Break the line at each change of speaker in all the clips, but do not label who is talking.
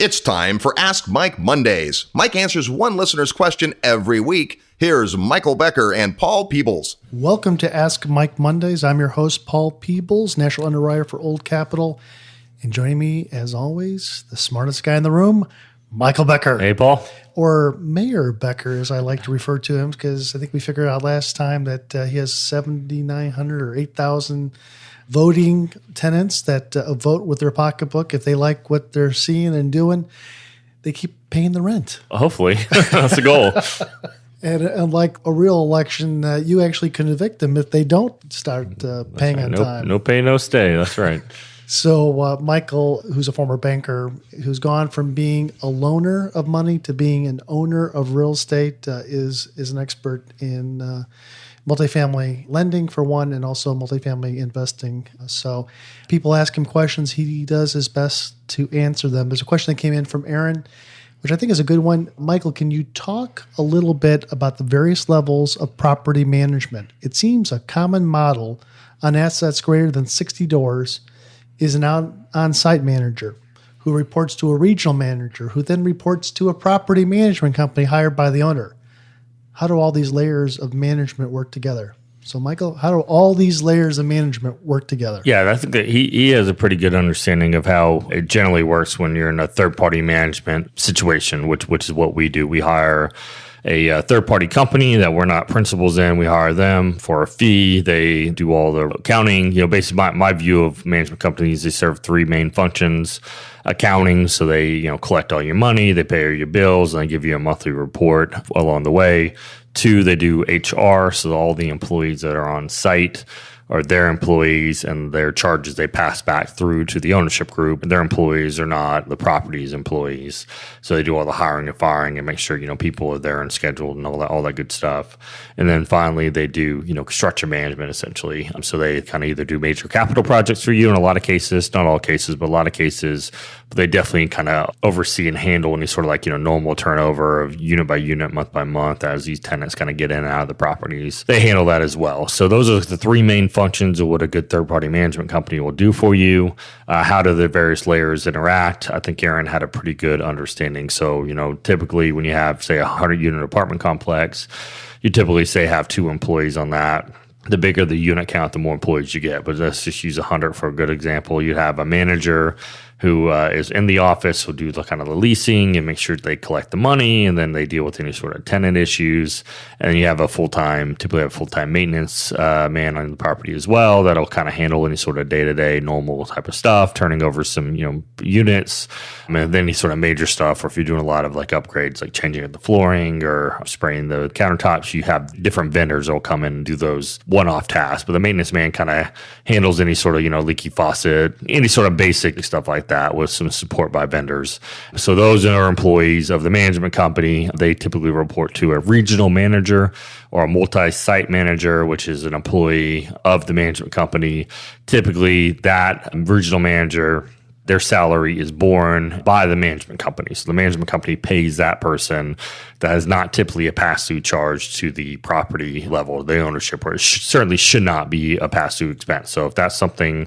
It's time for Ask Mike Mondays. Mike answers one listener's question every week. Here's Michael Becker and Paul Peebles.
Welcome to Ask Mike Mondays. I'm your host, Paul Peebles, National Underwriter for Old Capital. And joining me, as always, the smartest guy in the room, Michael Becker.
Hey, Paul.
Or Mayor Becker, as I like to refer to him, because I think we figured out last time that he has 7,900 or 8,000 voting tenants that vote with their pocketbook. If they like what they're seeing and doing, they keep paying the rent.
Hopefully. That's the goal.
And unlike a real election, you actually can evict them if they don't start paying
right.
on time.
No pay, no stay. That's right.
So Michael, who's a former banker, who's gone from being a loaner of money to being an owner of real estate, is an expert in multifamily lending for one, and also multifamily investing. So people ask him questions. He does his best to answer them. There's a question that came in from Aaron, which I think is a good one. Michael, can you talk a little bit about the various levels of property management? It seems a common model on assets greater than 60 doors is an on-site manager who reports to a regional manager who then reports to a property management company hired by the owner. How do all these layers of management work together? So, Michael, how do all these layers of management work together?
Yeah, I think that he has a pretty good understanding of how it generally works when you're in a third-party management situation, which is what we do. We hire a third-party company that we're not principals in. We hire them for a fee. They do all the accounting. Basically, my view of management companies, they serve three main functions. Accounting, so they collect all your money, they pay all your bills, and they give you a monthly report along the way. Two, they do HR, so all the employees that are on site are their employees, and their charges they pass back through to the ownership group. Their employees are not the property's employees, so they do all the hiring and firing and make sure people are there and scheduled and all that good stuff. And then finally, they do construction management essentially. So they kind of either do major capital projects for you in a lot of cases, not all cases, but a lot of cases. But they definitely kind of oversee and handle any sort of normal turnover of unit by unit, month by month as these tenants kind of get in and out of the properties. They handle that as well. So those are the three main functions of what a good third-party management company will do for you. How do the various layers interact? I think Aaron had a pretty good understanding. So, typically when you have, say, a 100-unit apartment complex, you typically, say, have two employees on that. The bigger the unit count, the more employees you get. But let's just use 100 for a good example. You have a manager who is in the office, will do the kind of the leasing and make sure they collect the money, and then they deal with any sort of tenant issues. And then you have typically have a full-time maintenance man on the property as well that'll kind of handle any sort of day-to-day normal type of stuff, turning over some units, and then any sort of major stuff. Or if you're doing a lot of upgrades, like changing the flooring or spraying the countertops, you have different vendors that'll come in and do those one-off tasks. But the maintenance man kind of handles any sort of leaky faucet, any sort of basic stuff like that, with some support by vendors. So those are employees of the management company. They typically report to a regional manager or a multi-site manager, which is an employee of the management company. Typically, that regional manager, their salary is borne by the management company. So the management company pays that person. That is not typically a pass-through charge to the property level, the ownership, or it certainly should not be a pass-through expense. So if that's something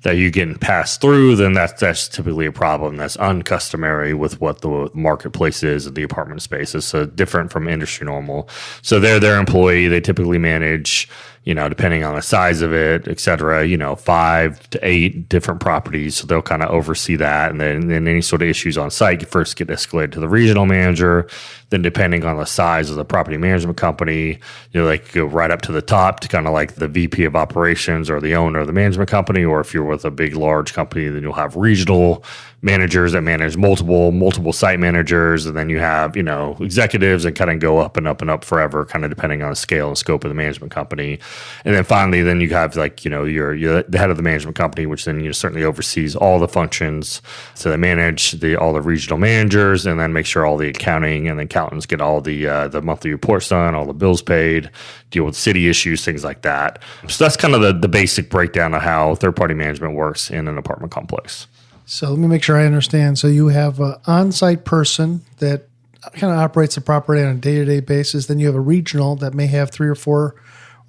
that you're getting passed through, then that's typically a problem. That's uncustomary with what the marketplace is in the apartment space. It's different from industry normal. So they're their employee. They typically manage, depending on the size of it, et cetera, 5 to 8 different properties. So they'll kind of oversee that. And then any sort of issues on site, you first get escalated to the regional manager. Then depending on the size of the property management company, they could go right up to the top to kind of like the VP of operations or the owner of the management company. Or if you're with a big, large company, then you'll have regional managers that manage multiple site managers. And then you have, executives that kind of go up and up and up forever, kind of depending on the scale and scope of the management company. And then finally, then you have you're the head of the management company, which then certainly oversees all the functions. So they manage all the regional managers and then make sure all the accounting and the accountants get all the monthly reports done, all the bills paid, deal with city issues, things like that. So that's kind of the basic breakdown of how third-party management works in an apartment complex.
So let me make sure I understand. So you have an on-site person that kind of operates the property on a day-to-day basis. Then you have a regional that may have 3 or 4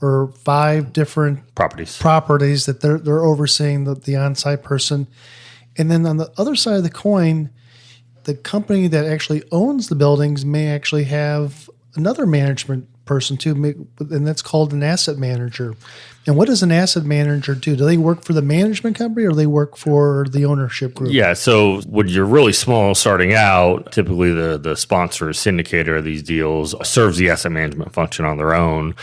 or 5 different properties that they're overseeing the on-site person. And then on the other side of the coin, the company that actually owns the buildings may actually have another management person too, and that's called an asset manager. And what does an asset manager do? Do they work for the management company or they work for the ownership group?
Yeah, so when you're really small starting out, typically the sponsor or syndicator of these deals serves the asset management function on their own.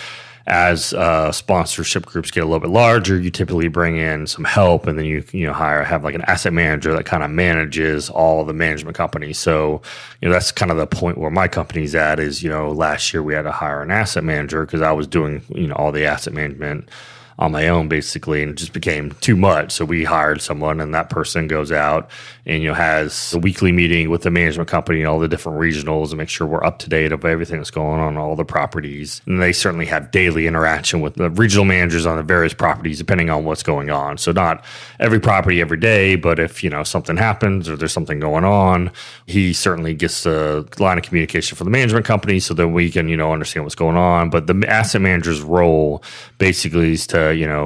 As sponsorship groups get a little bit larger, you typically bring in some help, and then you have like an asset manager that kind of manages all the management companies. So that's kind of the point where my company's at. Is last year we had to hire an asset manager because I was doing all the asset management on my own basically, and it just became too much. So we hired someone, and that person goes out and has a weekly meeting with the management company and all the different regionals and make sure we're up to date of everything that's going on all the properties. And they certainly have daily interaction with the regional managers on the various properties depending on what's going on. So not every property every day, but if something happens or there's something going on, he certainly gets a line of communication for the management company so that we can understand what's going on. But the asset manager's role basically is to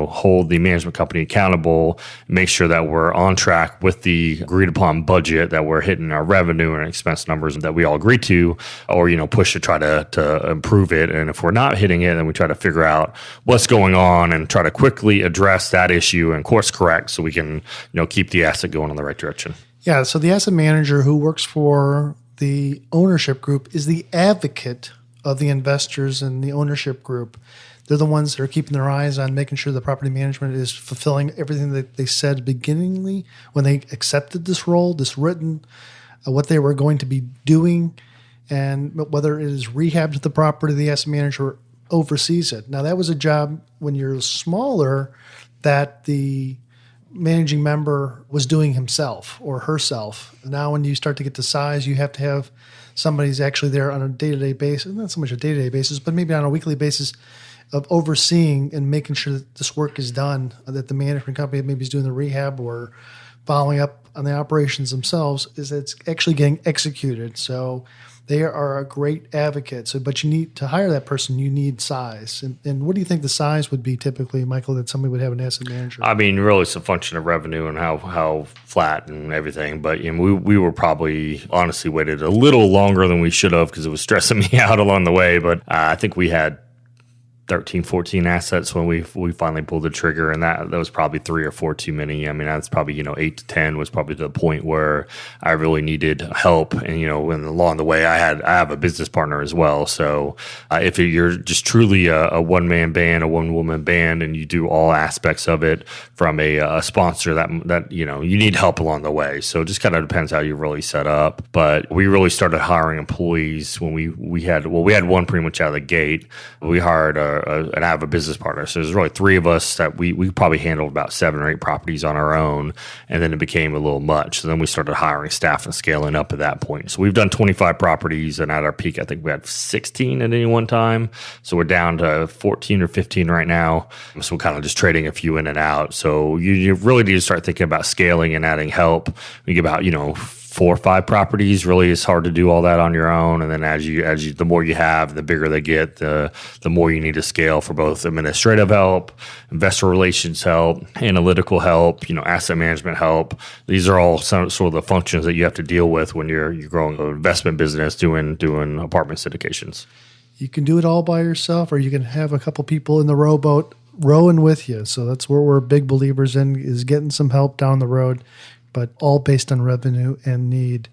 hold the management company accountable, make sure that we're on track with the agreed upon budget, that we're hitting our revenue and expense numbers that we all agree to, or push to try to improve it. And if we're not hitting it, then we try to figure out what's going on and try to quickly address that issue and course correct so we can keep the asset going in the right direction.
Yeah, so the asset manager who works for the ownership group is the advocate of the investors in the ownership group. They're the ones that are keeping their eyes on making sure the property management is fulfilling everything that they said beginningly when they accepted this role, this written, what they were going to be doing, and whether it is rehab to the property, the asset manager oversees it. Now, that was a job when you're smaller that the managing member was doing himself or herself. Now, when you start to get to size, you have to have somebody who's actually there on a day-to-day basis, not so much a day-to-day basis, but maybe on a weekly basis, of overseeing and making sure that this work is done, that the management company maybe is doing the rehab or following up on the operations themselves, is that it's actually getting executed. So they are a great advocate. So, but you need to hire that person, you need size. And what do you think the size would be typically, Michael, that somebody would have an asset manager?
I mean, really it's a function of revenue and how flat and everything. But we were probably honestly waited a little longer than we should have because it was stressing me out along the way. But I think we had 13, 14 assets when we finally pulled the trigger, and that was probably 3 or 4 too many. I mean, that's probably 8 to 10 was probably the point where I really needed help. And and along the way, I have a business partner as well. So if you're just truly a one man band, a one woman band, and you do all aspects of it from a sponsor, that you need help along the way. So it just kind of depends how you really set up. But we really started hiring employees when we had one pretty much out of the gate. We hired and I have a business partner. So there's really 3 of us that we probably handled about 7 or 8 properties on our own. And then it became a little much. So then we started hiring staff and scaling up at that point. So we've done 25 properties, and at our peak, I think we had 16 at any one time. So we're down to 14 or 15 right now. So we're kind of just trading a few in and out. So you really need to start thinking about scaling and adding help. We get about, 4 or 5 properties. Really, it's hard to do all that on your own. And then as you the more you have, the bigger they get, the more you need to scale for both administrative help, investor relations help, analytical help, asset management help. These are all some sort of the functions that you have to deal with when you're growing an investment business, doing apartment syndications.
You can do it all by yourself, or you can have a couple people in the rowboat rowing with you. So that's where we're big believers in, is getting some help down the road, but all based on revenue and need.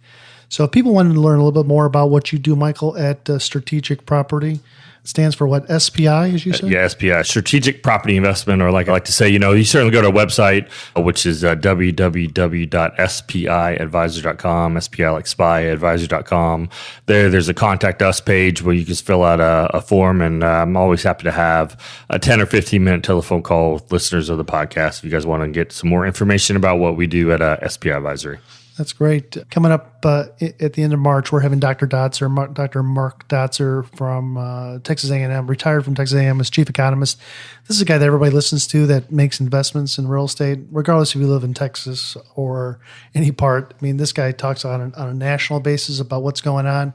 So if people wanted to learn a little bit more about what you do, Michael, at Strategic Property, it stands for what, SPI, as you said?
Yeah, SPI, Strategic Property Investment, or like I like to say, you certainly go to our website, which is www.spiadvisor.com, SPI like spy, advisor.com. There's a contact us page where you can fill out a form, and I'm always happy to have a 10 or 15-minute telephone call with listeners of the podcast if you guys want to get some more information about what we do at SPI Advisory.
That's great. Coming up at the end of March, we're having Dr. Dr. Mark Dotzer from Texas A&M, retired from Texas A&M as chief economist. This is a guy that everybody listens to that makes investments in real estate, regardless if you live in Texas or any part. I mean, this guy talks on a national basis about what's going on.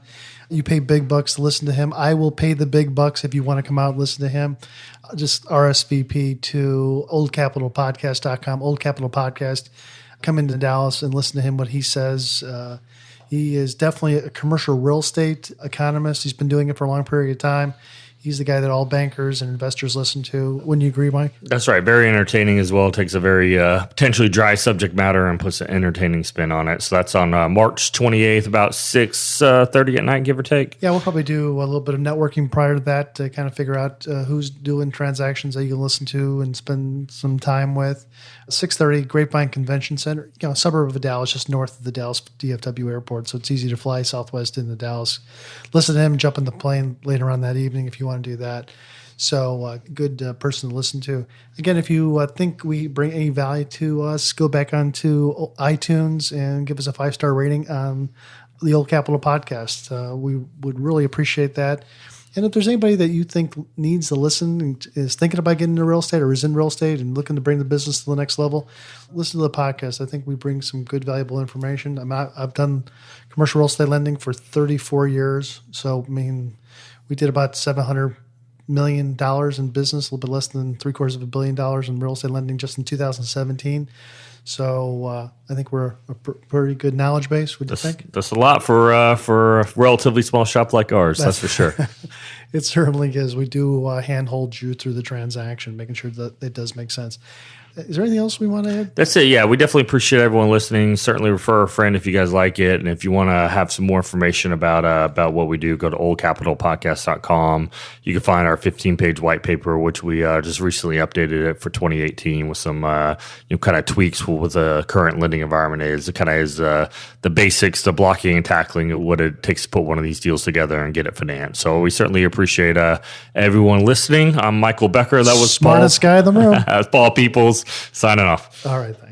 You pay big bucks to listen to him. I will pay the big bucks if you want to come out and listen to him. Just RSVP to oldcapitalpodcast.com, Old Capital Podcast. Come into Dallas and listen to him, what he says. He is definitely a commercial real estate economist. He's been doing it for a long period of time. He's the guy that all bankers and investors listen to. Wouldn't you agree, Mike?
That's right. Very entertaining as well. Takes a very potentially dry subject matter and puts an entertaining spin on it. So that's on March 28th, about 6:30 at night, give or take.
Yeah, we'll probably do a little bit of networking prior to that to kind of figure out who's doing transactions that you can listen to and spend some time with. 6:30, Grapevine Convention Center, a suburb of Dallas, just north of the Dallas DFW airport. So it's easy to fly Southwest into Dallas. Listen to him, jump in the plane later on that evening if you want to do that. So good person to listen to. Again, if you think we bring any value to us, go back onto iTunes and give us a 5-star rating on the Old Capital Podcast. We would really appreciate that. And if there's anybody that you think needs to listen and is thinking about getting into real estate or is in real estate and looking to bring the business to the next level, listen to the podcast. I think we bring some good, valuable information. I've done commercial real estate lending for 34 years. So, we did about $700 million in business, a little bit less than $750 million in real estate lending just in 2017. So I think we're a pretty good knowledge base. Would you think?
That's a lot for a relatively small shop like ours. That's for sure.
It certainly is. We do handhold you through the transaction, making sure that it does make sense. Is there anything else we want to add?
That's it. Yeah, we definitely appreciate everyone listening. Certainly refer a friend if you guys like it. And if you want to have some more information about what we do, go to oldcapitalpodcast.com. You can find our 15-page white paper, which we just recently updated it for 2018 with some kind of tweaks with the current lending environment is. It kind of is the basics, the blocking and tackling, what it takes to put one of these deals together and get it financed. So we certainly appreciate everyone listening. I'm Michael Becker. That was
Smartest guy in the room.
That's Paul Peoples. Signing off.
All right, thanks.